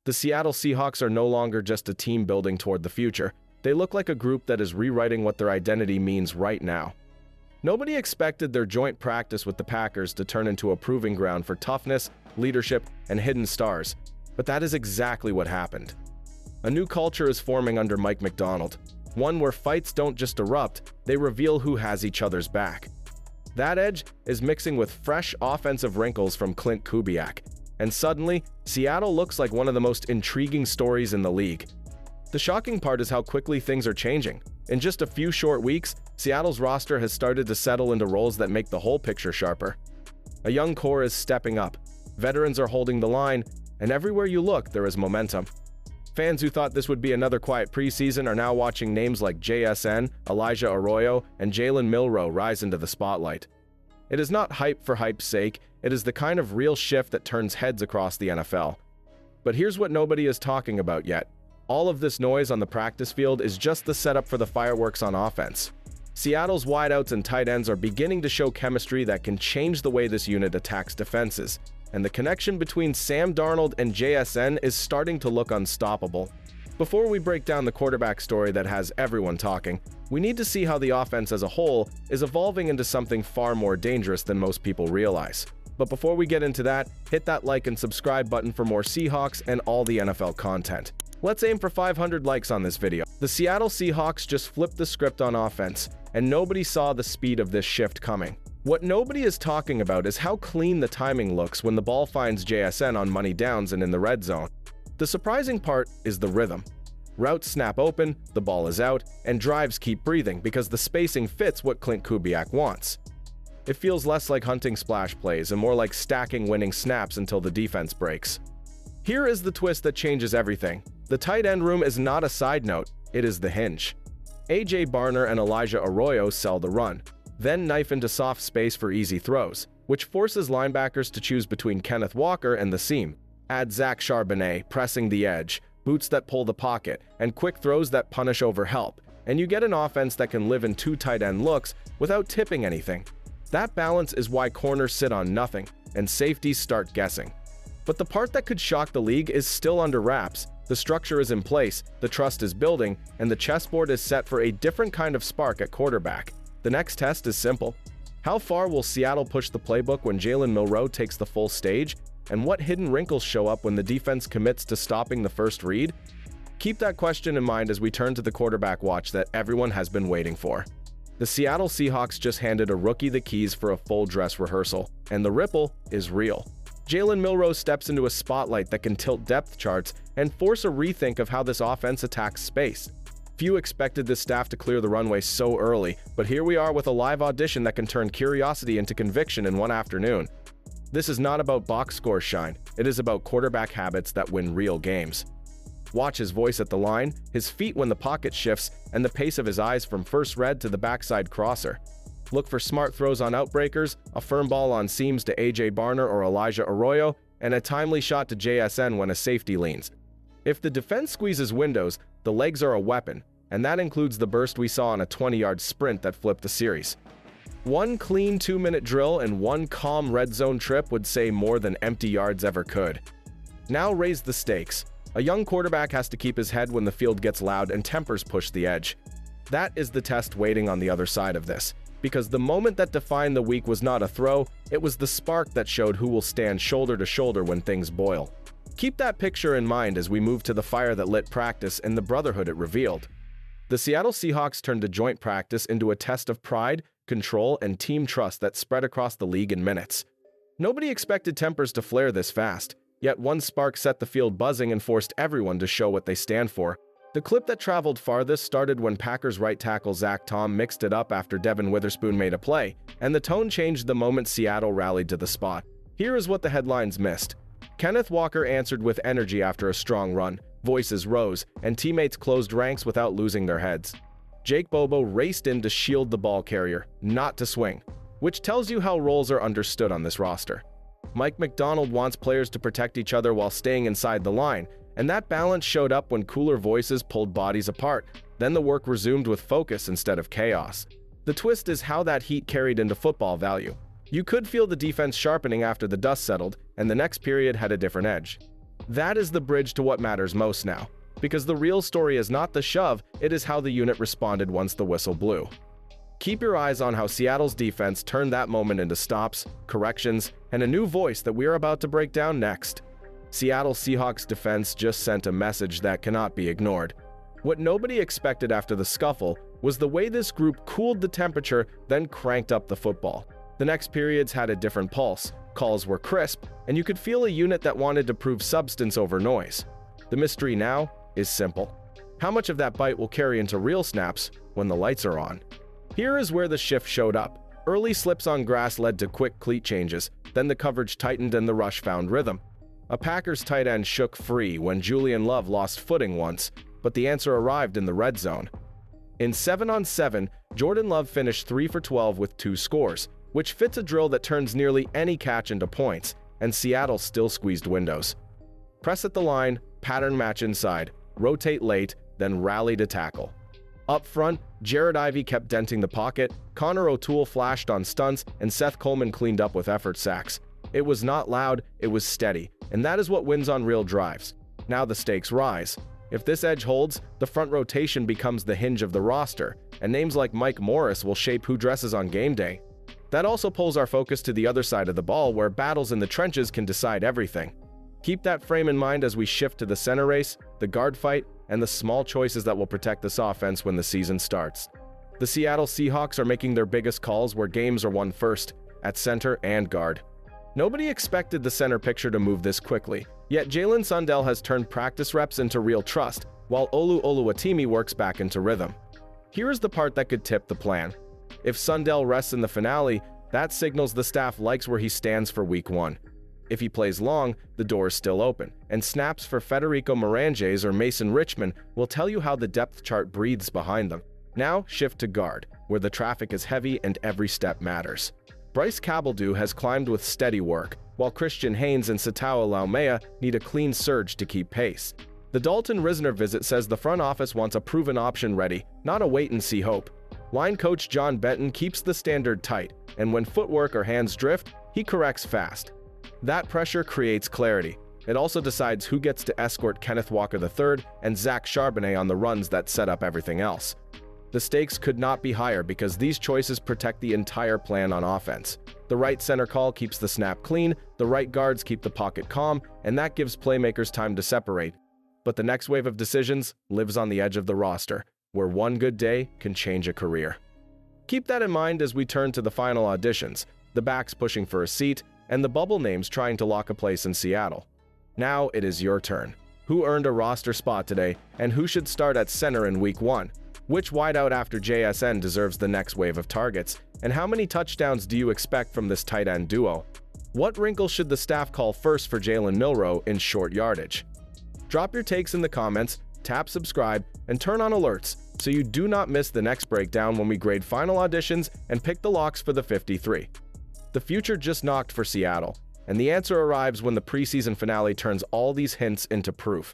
The Seattle Seahawks are no longer just a team building toward the future. They look like a group that is rewriting what their identity means right now. Nobody expected their joint practice with the Packers to turn into a proving ground for toughness, leadership, and hidden stars, but that is exactly what happened. A new culture is forming under Mike Macdonald, one where fights don't just erupt, they reveal who has each other's back. That edge is mixing with fresh offensive wrinkles from Clint Kubiak, and suddenly, Seattle looks like one of the most intriguing stories in the league. The shocking part is how quickly things are changing. In just a few short weeks, Seattle's roster has started to settle into roles that make the whole picture sharper. A young core is stepping up, veterans are holding the line, and everywhere you look, there is momentum. Fans who thought this would be another quiet preseason are now watching names like JSN, Elijah Arroyo, and Jalen Milroe rise into the spotlight. It is not hype for hype's sake, it is the kind of real shift that turns heads across the NFL. But here's what nobody is talking about yet. All of this noise on the practice field is just the setup for the fireworks on offense. Seattle's wideouts and tight ends are beginning to show chemistry that can change the way this unit attacks defenses, and the connection between Sam Darnold and JSN is starting to look unstoppable. Before we break down the quarterback story that has everyone talking, we need to see how the offense as a whole is evolving into something far more dangerous than most people realize. But before we get into that, hit that like and subscribe button for more Seahawks and all the NFL content. Let's aim for 500 likes on this video. The Seattle Seahawks just flipped the script on offense, and nobody saw the speed of this shift coming. What nobody is talking about is how clean the timing looks when the ball finds JSN on money downs and in the red zone. The surprising part is the rhythm. Routes snap open, the ball is out, and drives keep breathing because the spacing fits what Clint Kubiak wants. It feels less like hunting splash plays and more like stacking winning snaps until the defense breaks. Here is the twist that changes everything. The tight end room is not a side note, it is the hinge. A.J. Barner and Elijah Arroyo sell the run, then knife into soft space for easy throws, which forces linebackers to choose between Kenneth Walker and the seam. Add Zach Charbonnet pressing the edge, boots that pull the pocket, and quick throws that punish over help, and you get an offense that can live in two tight end looks without tipping anything. That balance is why corners sit on nothing, and safeties start guessing. But the part that could shock the league is still under wraps. The structure is in place, the trust is building, and the chessboard is set for a different kind of spark at quarterback. The next test is simple. How far will Seattle push the playbook when Jalen Milroe takes the full stage? And what hidden wrinkles show up when the defense commits to stopping the first read? Keep that question in mind as we turn to the quarterback watch that everyone has been waiting for. The Seattle Seahawks just handed a rookie the keys for a full dress rehearsal, and the ripple is real. Jalen Milroe steps into a spotlight that can tilt depth charts and force a rethink of how this offense attacks space. Few expected this staff to clear the runway so early, but here we are with a live audition that can turn curiosity into conviction in one afternoon. This is not about box score shine, it is about quarterback habits that win real games. Watch his voice at the line, his feet when the pocket shifts, and the pace of his eyes from first read to the backside crosser. Look for smart throws on outbreakers, a firm ball on seams to A.J. Barner or Elijah Arroyo, and a timely shot to JSN when a safety leans. If the defense squeezes windows, the legs are a weapon, and that includes the burst we saw on a 20-yard sprint that flipped the series. One clean 2-minute drill and one calm red zone trip would say more than empty yards ever could. Now raise the stakes. A young quarterback has to keep his head when the field gets loud and tempers push the edge. That is the test waiting on the other side of this, because the moment that defined the week was not a throw, it was the spark that showed who will stand shoulder to shoulder when things boil. Keep that picture in mind as we move to the fire that lit practice and the brotherhood it revealed. The Seattle Seahawks turned a joint practice into a test of pride, control, and team trust that spread across the league in minutes. Nobody expected tempers to flare this fast, yet one spark set the field buzzing and forced everyone to show what they stand for. The clip that traveled farthest started when Packers right tackle Zach Tom mixed it up after Devin Witherspoon made a play, and the tone changed the moment Seattle rallied to the spot. Here is what the headlines missed. Kenneth Walker answered with energy after a strong run, voices rose, and teammates closed ranks without losing their heads. Jake Bobo raced in to shield the ball carrier, not to swing, which tells you how roles are understood on this roster. Mike Macdonald wants players to protect each other while staying inside the line, and that balance showed up when cooler voices pulled bodies apart. Then the work resumed with focus instead of chaos. The twist is how that heat carried into football value. You could feel the defense sharpening after the dust settled, and the next period had a different edge. That is the bridge to what matters most now, because the real story is not the shove, it is how the unit responded once the whistle blew. Keep your eyes on how Seattle's defense turned that moment into stops, corrections, and a new voice that we are about to break down next. Seattle Seahawks defense just sent a message that cannot be ignored. What nobody expected after the scuffle was the way this group cooled the temperature, then cranked up the football. The next periods had a different pulse, calls were crisp, and you could feel a unit that wanted to prove substance over noise. The mystery now is simple. How much of that bite will carry into real snaps when the lights are on? Here is where the shift showed up. Early slips on grass led to quick cleat changes, then the coverage tightened and the rush found rhythm. A Packers tight end shook free when Julian Love lost footing once, but the answer arrived in the red zone. In 7-on-7, Jordan Love finished 3 for 12 with 2 scores, which fits a drill that turns nearly any catch into points, and Seattle still squeezed windows. Press at the line, pattern match inside, rotate late, then rally to tackle. Up front, Jared Ivey kept denting the pocket, Connor O'Toole flashed on stunts, and Seth Coleman cleaned up with effort sacks. It was not loud, it was steady, and that is what wins on real drives. Now the stakes rise. If this edge holds, the front rotation becomes the hinge of the roster, and names like Mike Morris will shape who dresses on game day. That also pulls our focus to the other side of the ball, where battles in the trenches can decide everything. Keep that frame in mind as we shift to the center race, the guard fight, and the small choices that will protect this offense when the season starts. The Seattle Seahawks are making their biggest calls where games are won first, at center and guard. Nobody expected the center picture to move this quickly, yet Jalen Sundell has turned practice reps into real trust, while Olu Oluwatimi works back into rhythm. Here is the part that could tip the plan. If Sundell rests in the finale, that signals the staff likes where he stands for week 1. If he plays long, the door is still open, and snaps for Federico Moranges or Mason Richman will tell you how the depth chart breathes behind them. Now shift to guard, where the traffic is heavy and every step matters. Bryce Cabeldue has climbed with steady work, while Christian Haynes and Satao Laumea need a clean surge to keep pace. The Dalton Risner visit says the front office wants a proven option ready, not a wait-and-see hope. Line coach John Benton keeps the standard tight, and when footwork or hands drift, he corrects fast. That pressure creates clarity. It also decides who gets to escort Kenneth Walker III and Zach Charbonnet on the runs that set up everything else. The stakes could not be higher because these choices protect the entire plan on offense. The right center call keeps the snap clean, the right guards keep the pocket calm, and that gives playmakers time to separate. But the next wave of decisions lives on the edge of the roster, where one good day can change a career. Keep that in mind as we turn to the final auditions, the backs pushing for a seat, and the bubble names trying to lock a place in Seattle. Now it is your turn. Who earned a roster spot today, and who should start at center in week 1? Which wideout after JSN deserves the next wave of targets? And how many touchdowns do you expect from this tight end duo? What wrinkle should the staff call first for Jalen Milroe in short yardage? Drop your takes in the comments, tap subscribe, and turn on alerts so you do not miss the next breakdown when we grade final auditions and pick the locks for the 53. The future just knocked for Seattle, and the answer arrives when the preseason finale turns all these hints into proof.